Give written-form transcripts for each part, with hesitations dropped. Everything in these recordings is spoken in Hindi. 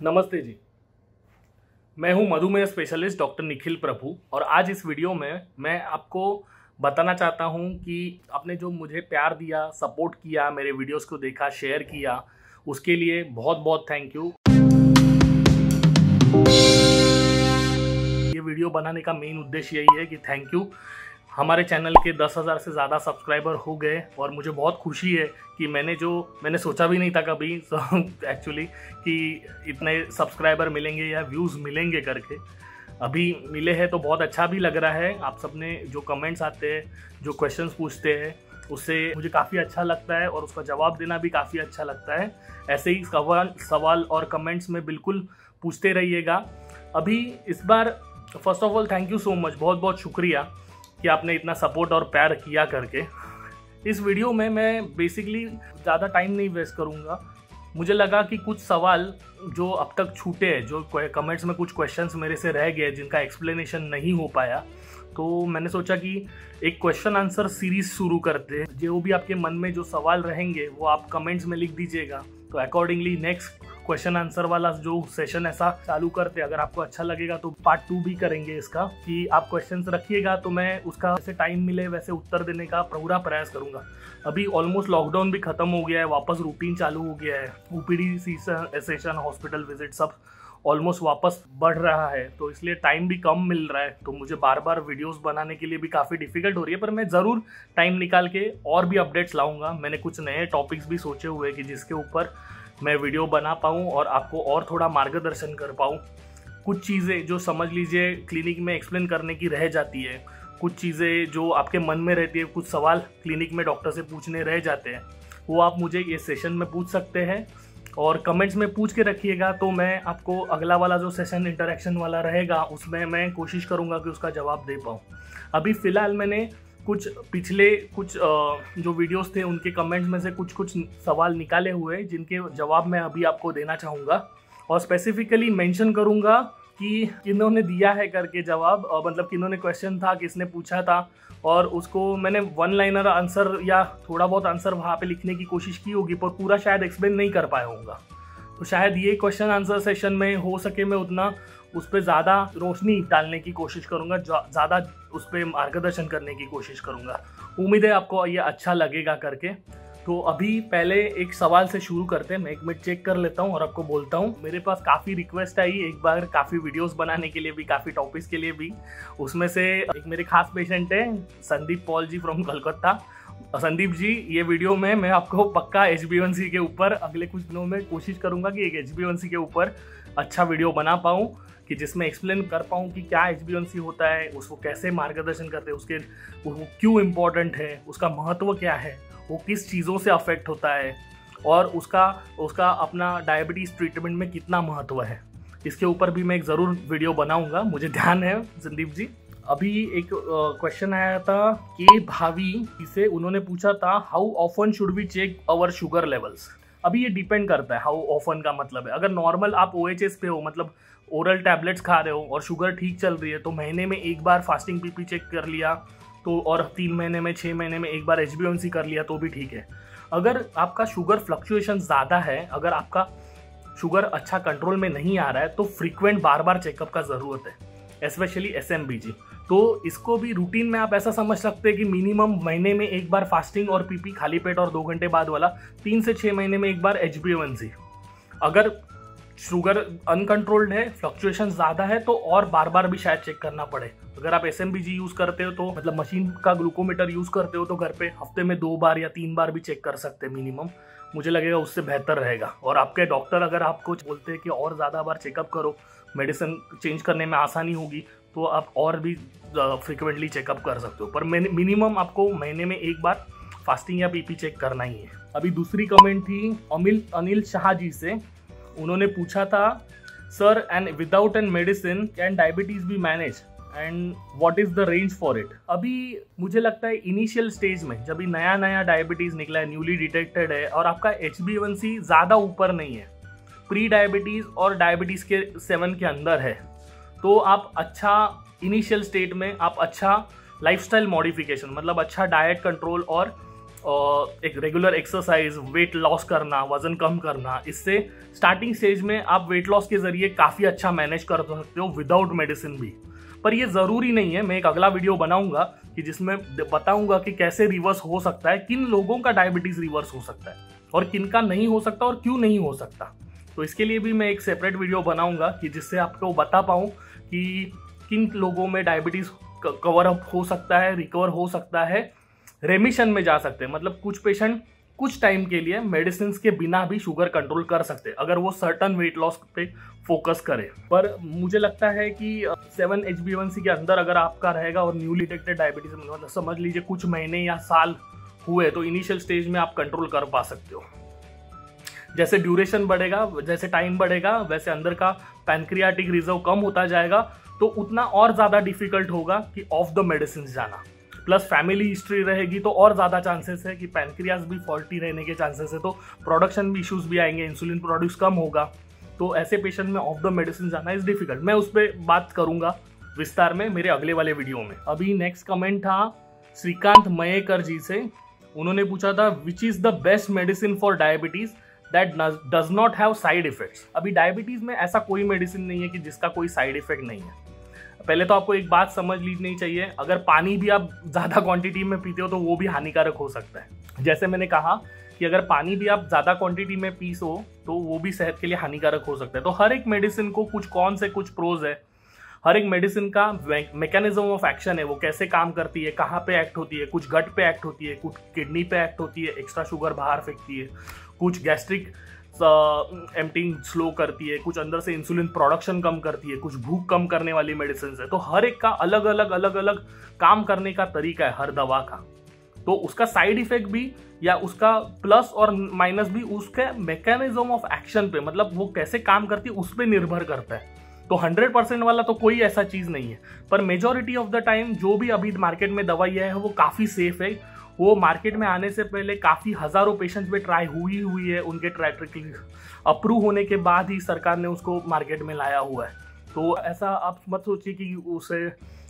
नमस्ते जी, मैं हूं मधुमेह स्पेशलिस्ट डॉक्टर निखिल प्रभु और आज इस वीडियो में मैं आपको बताना चाहता हूं कि आपने जो मुझे प्यार दिया, सपोर्ट किया, मेरे वीडियोस को देखा, शेयर किया, उसके लिए बहुत बहुत थैंक यू। ये वीडियो बनाने का मेन उद्देश्य यही है कि थैंक यू। हमारे चैनल के 10,000 से ज़्यादा सब्सक्राइबर हो गए और मुझे बहुत खुशी है कि मैंने सोचा भी नहीं था कभी एक्चुअली कि इतने सब्सक्राइबर मिलेंगे या व्यूज़ मिलेंगे करके। अभी मिले हैं तो बहुत अच्छा भी लग रहा है। आप सब ने जो कमेंट्स आते हैं, जो क्वेश्चंस पूछते हैं, उससे मुझे काफ़ी अच्छा लगता है और उसका जवाब देना भी काफ़ी अच्छा लगता है। ऐसे ही सवाल और कमेंट्स में बिल्कुल पूछते रहिएगा। अभी इस बार first of all thank you so much, बहुत बहुत शुक्रिया कि आपने इतना सपोर्ट और प्यार किया करके। इस वीडियो में मैं बेसिकली ज़्यादा टाइम नहीं वेस्ट करूँगा। मुझे लगा कि कुछ सवाल जो अब तक छूटे हैं, जो कमेंट्स में कुछ क्वेश्चंस मेरे से रह गए जिनका एक्सप्लेनेशन नहीं हो पाया, तो मैंने सोचा कि एक क्वेश्चन आंसर सीरीज़ शुरू करते हैं। जो भी आपके मन में जो सवाल रहेंगे वो आप कमेंट्स में लिख दीजिएगा, तो अकॉर्डिंगली नेक्स्ट क्वेश्चन आंसर वाला जो सेशन ऐसा चालू करते हैं। अगर आपको अच्छा लगेगा तो पार्ट 2 भी करेंगे इसका, कि आप क्वेश्चंस रखिएगा तो मैं उसका जैसे टाइम मिले वैसे उत्तर देने का पूरा प्रयास करूंगा। अभी ऑलमोस्ट लॉकडाउन भी खत्म हो गया है, वापस रूटीन चालू हो गया है। ओपीडी सेशन, हॉस्पिटल विजिट सब ऑलमोस्ट वापस बढ़ रहा है, तो इसलिए टाइम भी कम मिल रहा है। तो मुझे बार बार वीडियोस बनाने के लिए भी काफ़ी डिफिकल्ट हो रही है, पर मैं ज़रूर टाइम निकाल के और भी अपडेट्स लाऊंगा। मैंने कुछ नए टॉपिक्स भी सोचे हुए कि जिसके ऊपर मैं वीडियो बना पाऊँ और आपको और थोड़ा मार्गदर्शन कर पाऊँ। कुछ चीज़ें जो समझ लीजिए क्लिनिक में एक्सप्लेन करने की रह जाती है, कुछ चीज़ें जो आपके मन में रहती है, कुछ सवाल क्लिनिक में डॉक्टर से पूछने रह जाते हैं, वो आप मुझे ये सेशन में पूछ सकते हैं और कमेंट्स में पूछ के रखिएगा। तो मैं आपको अगला वाला जो सेशन इंटरेक्शन वाला रहेगा उसमें मैं कोशिश करूँगा कि उसका जवाब दे पाऊँ। अभी फ़िलहाल मैंने पिछले कुछ जो वीडियोस थे उनके कमेंट्स में से कुछ सवाल निकाले हुए जिनके जवाब मैं अभी आपको देना चाहूँगा और स्पेसिफिकली मेंशन करूँगा कि किन्होंने दिया है करके जवाब, मतलब किन्होंने क्वेश्चन था, किसने पूछा था, और उसको मैंने वन लाइनर आंसर या थोड़ा बहुत आंसर वहाँ पे लिखने की कोशिश की होगी, पर पूरा शायद एक्सप्लेन नहीं कर पाया होगा। तो शायद ये क्वेश्चन आंसर सेशन में हो सके मैं उतना उस पर ज़्यादा रोशनी डालने की कोशिश करूँगा, ज़्यादा उस पर मार्गदर्शन करने की कोशिश करूँगा। उम्मीद है आपको ये अच्छा लगेगा करके। तो अभी पहले एक सवाल से शुरू करते हैं। मैं 1 मिनट चेक कर लेता हूँ और आपको बोलता हूँ। मेरे पास काफ़ी रिक्वेस्ट आई एक बार, काफ़ी वीडियोस बनाने के लिए भी, काफ़ी टॉपिक्स के लिए भी। उसमें से एक मेरे खास पेशेंट है संदीप पॉल जी फ्रॉम कलकत्ता। संदीप जी, ये वीडियो में मैं आपको पक्का HbA1c के ऊपर अगले कुछ दिनों में कोशिश करूँगा कि एक HbA1c के ऊपर अच्छा वीडियो बना पाऊँ, कि जिसमें एक्सप्लेन कर पाऊँ कि क्या HbA1c होता है, उसको कैसे मार्गदर्शन करते हैं, वो क्यों इम्पोर्टेंट है, उसका महत्व क्या है, वो किस चीज़ों से अफेक्ट होता है और उसका अपना डायबिटीज़ ट्रीटमेंट में कितना महत्व है। इसके ऊपर भी मैं एक ज़रूर वीडियो बनाऊंगा, मुझे ध्यान है संदीप जी। अभी एक क्वेश्चन आया था कि भावी से, उन्होंने पूछा था how often should we check our sugar levels. अभी ये डिपेंड करता है हाउ ऑफन का मतलब है। अगर नॉर्मल आप OHS पे हो, मतलब ओरल टैबलेट्स खा रहे हो और शुगर ठीक चल रही है, तो महीने में एक बार फास्टिंग PP चेक कर लिया तो, और 3 महीने में 6 महीने में एक बार HbA1c कर लिया तो भी ठीक है। अगर आपका शुगर फ्लक्चुएशन ज़्यादा है, अगर आपका शुगर अच्छा कंट्रोल में नहीं आ रहा है, तो फ्रीक्वेंट बार बार चेकअप का ज़रूरत है, स्पेशली SMBG। तो इसको भी रूटीन में आप ऐसा समझ सकते हैं कि मिनिमम महीने में एक बार फास्टिंग और PP खाली पेट और 2 घंटे बाद वाला, 3 से 6 महीने में एक बार HbA1c। अगर शुगर अनकंट्रोल्ड है, फ्लक्चुएशन ज़्यादा है, तो और बार बार भी शायद चेक करना पड़े। अगर आप SMBG यूज़ करते हो, तो मतलब मशीन का ग्लूकोमीटर यूज़ करते हो, तो घर पे हफ्ते में 2 बार या 3 बार भी चेक कर सकते हैं मिनिमम। मुझे लगेगा उससे बेहतर रहेगा। और आपके डॉक्टर अगर आपको बोलते हैं कि और ज़्यादा बार चेकअप करो, मेडिसिन चेंज करने में आसानी होगी, तो आप और भी फ्रिक्वेंटली चेकअप कर सकते हो। पर मिनिमम आपको महीने में एक बार फास्टिंग या PP चेक करना ही है। अभी दूसरी कमेंट थी अनिल शाह जी से। उन्होंने पूछा था, sir and without an medicine can diabetes be manage and what is the range for it. अभी मुझे लगता है इनिशियल स्टेज में, जब भी नया नया डायबिटीज निकला है, न्यूली डिटेक्टेड है और आपका HbA1c ज़्यादा ऊपर नहीं है, प्री डायबिटीज और डायबिटीज के 7 के अंदर है, तो आप अच्छा इनिशियल स्टेट में आप अच्छा लाइफस्टाइल मॉडिफिकेशन, मतलब अच्छा डाइट कंट्रोल और एक रेगुलर एक्सरसाइज, वेट लॉस करना, वजन कम करना, इससे स्टार्टिंग स्टेज में आप वेट लॉस के जरिए काफ़ी अच्छा मैनेज कर सकते हो विदाउट मेडिसिन भी। पर ये ज़रूरी नहीं है। मैं एक अगला वीडियो बनाऊंगा कि जिसमें बताऊंगा कि कैसे रिवर्स हो सकता है, किन लोगों का डायबिटीज़ रिवर्स हो सकता है और किन का नहीं हो सकता और क्यों नहीं हो सकता। तो इसके लिए भी मैं एक सेपरेट वीडियो बनाऊंगा कि जिससे आपको बता पाऊँ कि किन लोगों में डायबिटीज़ कवर अप हो सकता है, रिकवर हो सकता है, रेमिशन में जा सकते हैं। मतलब कुछ पेशेंट कुछ टाइम के लिए मेडिसिन के बिना भी शुगर कंट्रोल कर सकते हैं अगर वो सर्टन वेट लॉस पे फोकस करे। पर मुझे लगता है कि 7 HbA1c के अंदर अगर आपका रहेगा और न्यूली डिटेक्टेड डायबिटीज मतलब समझ लीजिए कुछ महीने या साल हुए, तो इनिशियल स्टेज में आप कंट्रोल कर पा सकते हो। जैसे ड्यूरेशन बढ़ेगा, जैसे टाइम बढ़ेगा, वैसे अंदर का पैनक्रियाटिक रिजर्व कम होता जाएगा, तो उतना और ज़्यादा डिफिकल्ट होगा कि ऑफ द मेडिसिन जाना। प्लस फैमिली हिस्ट्री रहेगी तो और ज़्यादा चांसेस है कि पैनक्रियाज भी फॉल्टी रहने के चांसेस है, तो प्रोडक्शन भी इश्यूज भी आएंगे, इंसुलिन प्रोड्यूस कम होगा। तो ऐसे पेशेंट में ऑफ द मेडिसिन जाना इज डिफिकल्ट। मैं उस पर बात करूंगा विस्तार में मेरे अगले वाले वीडियो में। अभी नेक्स्ट कमेंट था श्रीकांत मयेकर जी से। उन्होंने पूछा था which is the best medicine for diabetes that does not have side effects. अभी डायबिटीज में ऐसा कोई मेडिसिन नहीं है कि जिसका कोई साइड इफेक्ट नहीं है। पहले तो आपको एक बात समझ लीनी चाहिए, अगर पानी भी आप ज़्यादा क्वांटिटी में पीते हो तो वो भी हानिकारक हो सकता है। जैसे मैंने कहा कि अगर पानी भी आप ज़्यादा क्वांटिटी में पीसो तो वो भी सेहत के लिए हानिकारक हो सकता है। तो हर एक मेडिसिन को कुछ कौन से कुछ प्रोज है, हर एक मेडिसिन का मैकेनिज्म ऑफ एक्शन है, वो कैसे काम करती है, कहाँ पे एक्ट होती है। कुछ गट पे एक्ट होती है, कुछ किडनी पे एक्ट होती है, एक्स्ट्रा शुगर बाहर फेंकती है, कुछ गैस्ट्रिक एम्प्टिंग स्लो करती है, कुछ अंदर से इंसुलिन प्रोडक्शन कम करती है, कुछ भूख कम करने वाली मेडिसिन है। तो हर एक का अलग अलग काम करने का तरीका है हर दवा का। तो उसका साइड इफेक्ट भी या उसका प्लस और माइनस भी उसके मैकेनिज्म ऑफ एक्शन पे, मतलब वो कैसे काम करती है उस पर निर्भर करता है। तो 100% वाला तो कोई ऐसा चीज़ नहीं है। पर मेजॉरिटी ऑफ द टाइम जो भी अभी मार्केट में दवाइयाँ है वो काफ़ी सेफ है। वो मार्केट में आने से पहले काफ़ी हज़ारों पेशेंट्स पे ट्राई हुई है, उनके ट्राई अप्रूव होने के बाद ही सरकार ने उसको मार्केट में लाया हुआ है। तो ऐसा आप मत सोचिए कि उसे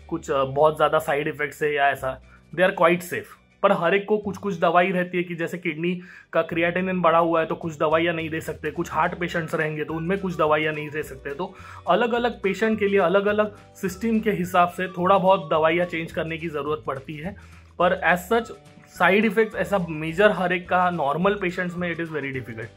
कुछ बहुत ज़्यादा साइड इफ़ेक्ट्स है या ऐसा, दे आर क्वाइट सेफ। पर हर एक को कुछ कुछ दवाई रहती है कि जैसे किडनी का क्रिएटिनिन बढ़ा हुआ है तो कुछ दवाइयाँ नहीं दे सकते, कुछ हार्ट पेशेंट्स रहेंगे तो उनमें कुछ दवाइयाँ नहीं दे सकते। तो अलग अलग पेशेंट के लिए अलग अलग सिस्टम के हिसाब से थोड़ा बहुत दवाइयाँ चेंज करने की ज़रूरत पड़ती है। पर एज सच साइड इफेक्ट्स ऐसा मेजर हर एक का नॉर्मल पेशेंट्स में इट इज़ वेरी डिफिकल्ट।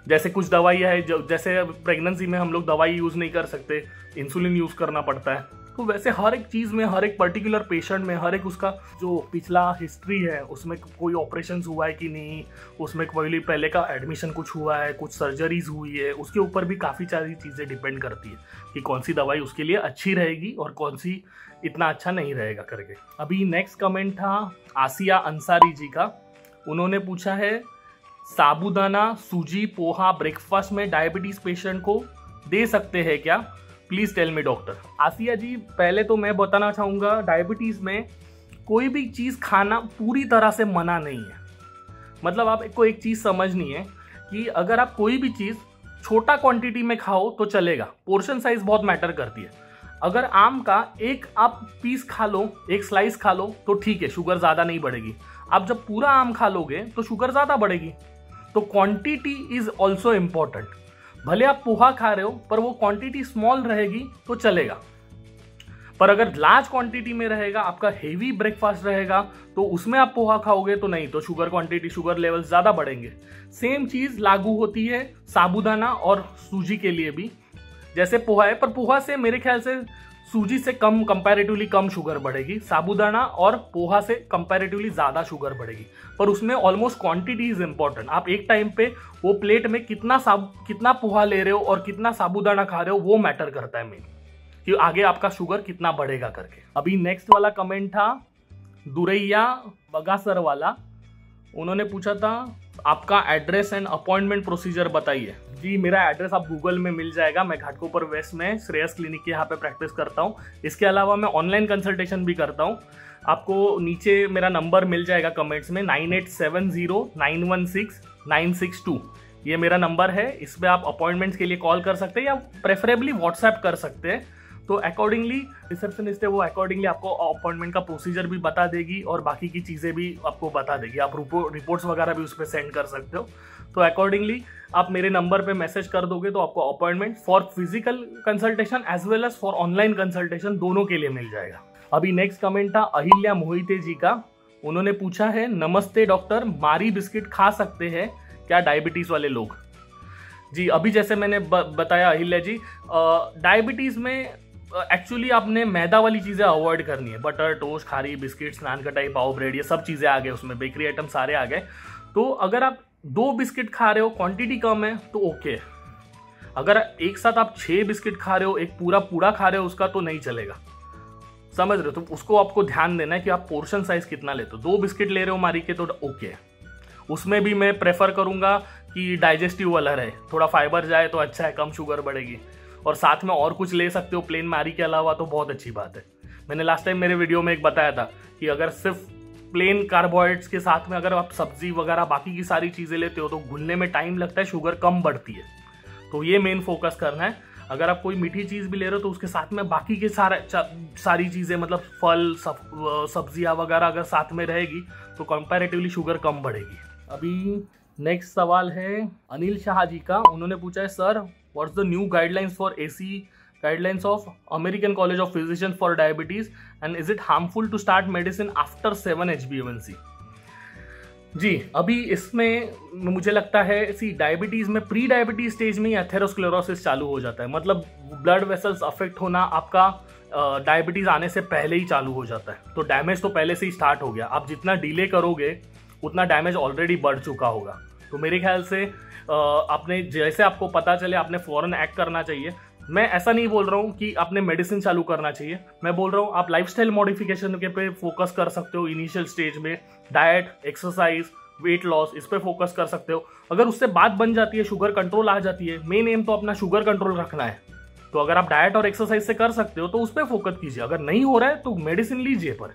जैसे कुछ दवाइयाँ है जो जैसे प्रेगनेंसी में हम लोग दवाई यूज़ नहीं कर सकते, इंसुलिन यूज़ करना पड़ता है। तो वैसे हर एक चीज़ में, हर एक पर्टिकुलर पेशेंट में, हर एक उसका जो पिछला हिस्ट्री है उसमें कोई ऑपरेशन हुआ है कि नहीं, उसमें कोई पहले का एडमिशन कुछ हुआ है, कुछ सर्जरीज हुई है, उसके ऊपर भी काफ़ी सारी चीज़ें डिपेंड करती है कि कौन सी दवाई उसके लिए अच्छी रहेगी और कौन सी इतना अच्छा नहीं रहेगा करके। अभी नेक्स्ट कमेंट था आसिया अंसारी जी का। उन्होंने पूछा है साबूदाना, सूजी, पोहा ब्रेकफास्ट में डायबिटीज़ पेशेंट को दे सकते हैं क्या? Please tell me doctor. Asiya ji, पहले तो मैं बताना चाहूँगा डायबिटीज़ में कोई भी चीज़ खाना पूरी तरह से मना नहीं है। मतलब आपको एक चीज़ समझनी है कि अगर आप कोई भी चीज़ छोटा क्वांटिटी में खाओ तो चलेगा, पोर्शन साइज बहुत मैटर करती है। अगर आम का एक आप पीस खा लो, एक स्लाइस खा लो तो ठीक है, शुगर ज़्यादा नहीं बढ़ेगी। आप जब पूरा आम खा लोगे तो शुगर ज़्यादा बढ़ेगी। तो क्वांटिटी इज़ ऑल्सो इम्पॉर्टेंट। भले आप पोहा खा रहे हो पर वो क्वांटिटी स्मॉल रहेगी तो चलेगा। पर अगर लार्ज क्वांटिटी में रहेगा, आपका हेवी ब्रेकफास्ट रहेगा, तो उसमें आप पोहा खाओगे तो नहीं, तो शुगर क्वांटिटी, शुगर लेवल ज़्यादा बढ़ेंगे। सेम चीज़ लागू होती है साबूदाना और सूजी के लिए भी। जैसे पोहा है, पर पोहा से मेरे ख्याल से सूजी से कम, कंपैरेटिवली कम शुगर बढ़ेगी। साबूदाना और पोहा से कंपैरेटिवली ज़्यादा शुगर बढ़ेगी, पर उसमें ऑलमोस्ट क्वांटिटी इज इम्पॉर्टेंट। आप एक टाइम पे वो प्लेट में कितना पोहा ले रहे हो और कितना साबूदाना खा रहे हो वो मैटर करता है मेन, कि आगे आपका शुगर कितना बढ़ेगा करके। अभी नेक्स्ट वाला कमेंट था दुरैया बगासर वाला। उन्होंने पूछा था आपका एड्रेस एंड अपॉइंटमेंट प्रोसीजर बताइए। जी, मेरा एड्रेस आप गूगल में मिल जाएगा। मैं घाटकोपर वेस्ट में श्रेयस क्लिनिक के यहाँ पे प्रैक्टिस करता हूँ। इसके अलावा मैं ऑनलाइन कंसल्टेशन भी करता हूँ। आपको नीचे मेरा नंबर मिल जाएगा कमेंट्स में, 9870916962। ये मेरा नंबर है। इस पर आप अपॉइंटमेंट्स के लिए कॉल कर सकते हैं या प्रेफरेबली व्हाट्सएप कर सकते हैं। तो अकॉर्डिंगली रिसेप्शनिस्ट है वो अकॉर्डिंगली आपको अपॉइंटमेंट का प्रोसीजर भी बता देगी और बाकी की चीज़ें भी आपको बता देगी। आप रिपोर्ट्स वगैरह भी उस पर सेंड कर सकते हो। तो अकॉर्डिंगली आप मेरे नंबर पे मैसेज कर दोगे तो आपको appointment for physical consultation as well as for online consultation दोनों के लिए मिल जाएगा। अभी नेक्स्ट कमेंट था अहिल्या मोहिते जी का। उन्होंने पूछा है, नमस्ते डॉक्टर, मारी बिस्किट खा सकते हैं क्या डायबिटीज़ वाले लोग? जी, अभी जैसे मैंने बताया अहिल्या जी, डायबिटीज़ में एक्चुअली आपने मैदा वाली चीज़ें अवॉइड करनी है। बटर, टोस्ट, खारी, बिस्किट्स, नान कटाई, पाव, ब्रेड, ये सब चीज़ें आ गए उसमें, बेकरी आइटम सारे आ गए। तो अगर आप 2 बिस्किट खा रहे हो, क्वांटिटी कम है तो ओके। अगर एक साथ आप 6 बिस्किट खा रहे हो, एक पूरा खा रहे हो, उसका तो नहीं चलेगा, समझ रहे हो? तो उसको आपको ध्यान देना है कि आप पोर्शन साइज कितना लेते हो। 2 बिस्किट ले रहे हो मारी के तो ओके। उसमें भी मैं प्रेफर करूँगा कि डाइजेस्टिव वाला रहे, थोड़ा फाइबर जाए तो अच्छा है, कम शुगर बढ़ेगी। और साथ में और कुछ ले सकते हो प्लेन मारी के अलावा तो बहुत अच्छी बात है। मैंने लास्ट टाइम मेरे वीडियो में एक बताया था कि अगर सिर्फ प्लेन कार्बोहाइड्रेट्स के साथ में अगर आप सब्जी वगैरह बाकी की सारी चीज़ें लेते हो तो घुलने में टाइम लगता है, शुगर कम बढ़ती है। तो ये मेन फोकस करना है। अगर आप कोई मीठी चीज़ भी ले रहे हो तो उसके साथ में बाकी के सारी चीज़ें, मतलब फल, सब्जियाँ वगैरह अगर साथ में रहेगी तो कंपैरेटिवली शुगर कम बढ़ेगी। अभी नेक्स्ट सवाल है अनिल शाह जी का। उन्होंने पूछा है, sir what's the new guidelines for AC guidelines of American College of Physicians for diabetes and is it harmful to start medicine after 7 HbA1c? जी, अभी इसमें मुझे लगता है डायबिटीज़ में प्री डायबिटीज स्टेज में ही एथेरोस्क्लेरोसिस चालू हो जाता है। मतलब ब्लड वेसल्स अफेक्ट होना आपका डायबिटीज़ आने से पहले ही चालू हो जाता है। तो डैमेज तो पहले से ही स्टार्ट हो गया। आप जितना डिले करोगे उतना डैमेज ऑलरेडी बढ़ चुका होगा। तो मेरे ख्याल से आपने जैसे आपको पता चले आपने फ़ौरन एक्ट करना चाहिए। मैं ऐसा नहीं बोल रहा हूँ कि आपने मेडिसिन चालू करना चाहिए, मैं बोल रहा हूँ आप लाइफस्टाइल मॉडिफिकेशन के पे फोकस कर सकते हो। इनिशियल स्टेज में डाइट, एक्सरसाइज, वेट लॉस, इस पे फोकस कर सकते हो। अगर उससे बात बन जाती है, शुगर कंट्रोल आ जाती है, मेन एम तो अपना शुगर कंट्रोल रखना है। तो अगर आप डाइट और एक्सरसाइज से कर सकते हो तो उस पर फोकस कीजिए। अगर नहीं हो रहा है तो मेडिसिन लीजिए पर,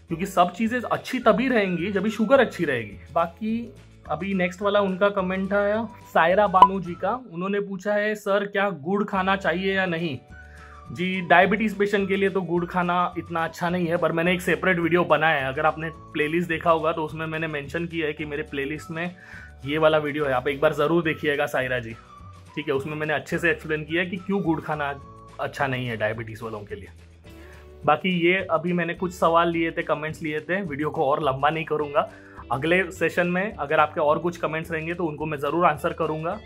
क्योंकि सब चीज़ें अच्छी तभी रहेंगी जब शुगर अच्छी रहेगी। बाकी अभी नेक्स्ट वाला उनका कमेंट आया सायरा बानू जी का। उन्होंने पूछा है, सर क्या गुड़ खाना चाहिए या नहीं? जी, डायबिटीज़ पेशेंट के लिए तो गुड़ खाना इतना अच्छा नहीं है, पर मैंने एक सेपरेट वीडियो बनाया है। अगर आपने प्लेलिस्ट देखा होगा तो उसमें मैंने मेंशन किया है कि मेरे प्लेलिस्ट में ये वाला वीडियो है, आप एक बार ज़रूर देखिएगा सायरा जी, ठीक है? उसमें मैंने अच्छे से एक्सप्लेन किया है कि क्यों गुड़ खाना अच्छा नहीं है डायबिटीज़ वालों के लिए। बाकी ये अभी मैंने कुछ सवाल लिए थे, कमेंट्स लिए थे, वीडियो को और लंबा नहीं करूँगा। अगले सेशन में अगर आपके और कुछ कमेंट्स रहेंगे तो उनको मैं ज़रूर आंसर करूँगा।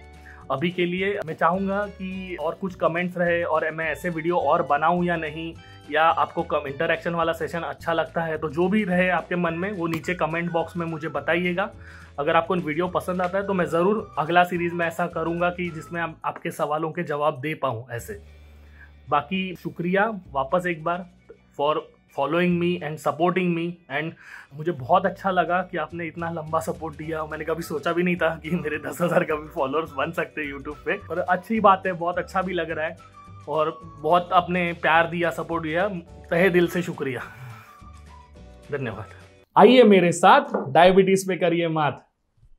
अभी के लिए मैं चाहूँगा कि और कुछ कमेंट्स रहे और मैं ऐसे वीडियो और बनाऊँ या नहीं, या आपको इंटरेक्शन वाला सेशन अच्छा लगता है तो जो भी रहे आपके मन में वो नीचे कमेंट बॉक्स में मुझे बताइएगा। अगर आपको वीडियो पसंद आता है तो मैं ज़रूर अगला सीरीज़ में ऐसा करूँगा कि जिसमें आपके सवालों के जवाब दे पाऊँ ऐसे। बाकी शुक्रिया वापस एक बार for following me and supporting me. And मुझे बहुत अच्छा लगा कि आपने इतना लंबा सपोर्ट दिया। मैंने कभी सोचा भी नहीं था कि मेरे 10,000 का भी फॉलोअर्स बन सकते हैं यूट्यूब पे, और अच्छी बात है, बहुत अच्छा भी लग रहा है और बहुत आपने प्यार दिया, सपोर्ट दिया, तहे दिल से शुक्रिया, धन्यवाद। आइए मेरे साथ डायबिटीज पे करिए मात।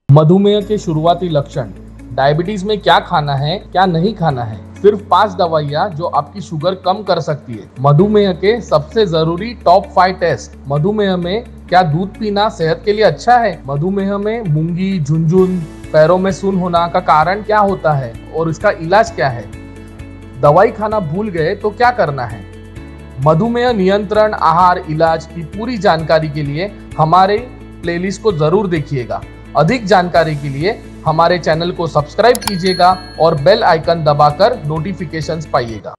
मधुमेह के शुरुआती लक्षण। डायबिटीज में क्या खाना है, क्या नहीं खाना है। सिर्फ 5 दवाइयाँ जो आपकी शुगर कम कर सकती है। मधुमेह के सबसे जरूरी टॉप 5 टेस्ट। मधुमेह में क्या दूध पीना सेहत के लिए अच्छा है? मधुमेह में मूंगी, झुनझुन, पैरों में सुन होना का कारण क्या होता है और इसका इलाज क्या है? दवाई खाना भूल गए तो क्या करना है? मधुमेह नियंत्रण, आहार, इलाज की पूरी जानकारी के लिए हमारे प्लेलिस्ट को जरूर देखिएगा। अधिक जानकारी के लिए हमारे चैनल को सब्सक्राइब कीजिएगा और बेल आइकन दबाकर नोटिफिकेशंस पाइएगा।